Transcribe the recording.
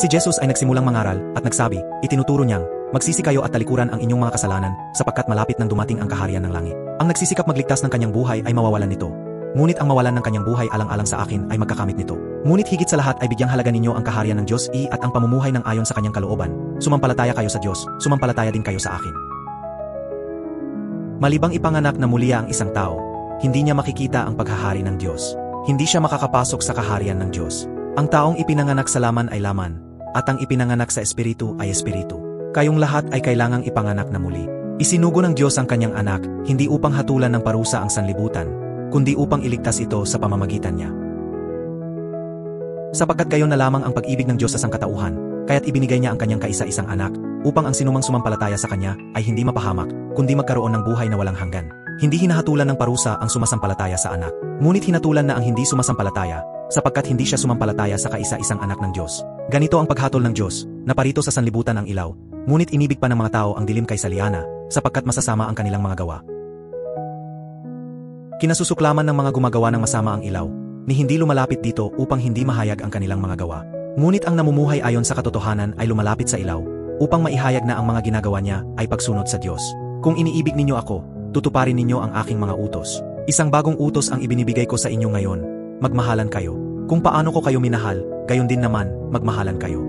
Si Jesus ay nagsimulang mangaral at nagsabi, itinuturo niyang, magsisi kayo at talikuran ang inyong mga kasalanan sapagkat malapit nang dumating ang kaharian ng langit. Ang nagsisikap magligtas ng kanyang buhay ay mawawalan nito. Ngunit ang mawalan ng kanyang buhay alang-alang sa akin ay magkakamit nito. Ngunit higit sa lahat ay bigyang halaga ninyo ang kaharian ng Diyos at ang pamumuhay ng ayon sa kanyang kalooban. Sumampalataya kayo sa Diyos, sumampalataya din kayo sa akin. Malibang ipanganak na muli ang isang tao, hindi niya makikita ang paghahari ng Diyos. Hindi siya makakapasok sa kaharian ng Diyos. Ang taong ipinanganak sa laman ay laman, at ang ipinanganak sa espiritu ay espiritu. Kayong lahat ay kailangang ipanganak na muli. Isinugo ng Diyos ang kanyang anak, hindi upang hatulan ng parusa ang sanlibutan, kundi upang iligtas ito sa pamamagitan niya. Sapagkat gayon na lamang ang pag-ibig ng Diyos sa sangkatauhan, kaya't ibinigay niya ang kanyang kaisa-isang anak, upang ang sinumang sumampalataya sa kanya ay hindi mapahamak, kundi magkaroon ng buhay na walang hanggan. Hindi hinahatulan ng parusa ang sumasampalataya sa anak, ngunit hinatulan na ang hindi sumasampalataya, sapagkat hindi siya sumampalataya sa kaisa-isang anak ng Diyos. Ganito ang paghatol ng Diyos, na parito sa sanlibutan ang ilaw, ngunit inibig pa ng mga tao ang dilim kaysa liana, sapagkat masasama ang kanilang mga gawa. Kinasusuklaman ng mga gumagawa ng masama ang ilaw, ni hindi lumalapit dito upang hindi mahayag ang kanilang mga gawa. Ngunit ang namumuhay ayon sa katotohanan ay lumalapit sa ilaw, upang maihayag na ang mga ginagawa niya ay pagsunod sa Diyos. Kung iniibig ninyo ako, tutuparin ninyo ang aking mga utos. Isang bagong utos ang ibinibigay ko sa inyo ngayon, magmahalan kayo. Kung paano ko kayo minahal, gayon din naman, magmahalan kayo.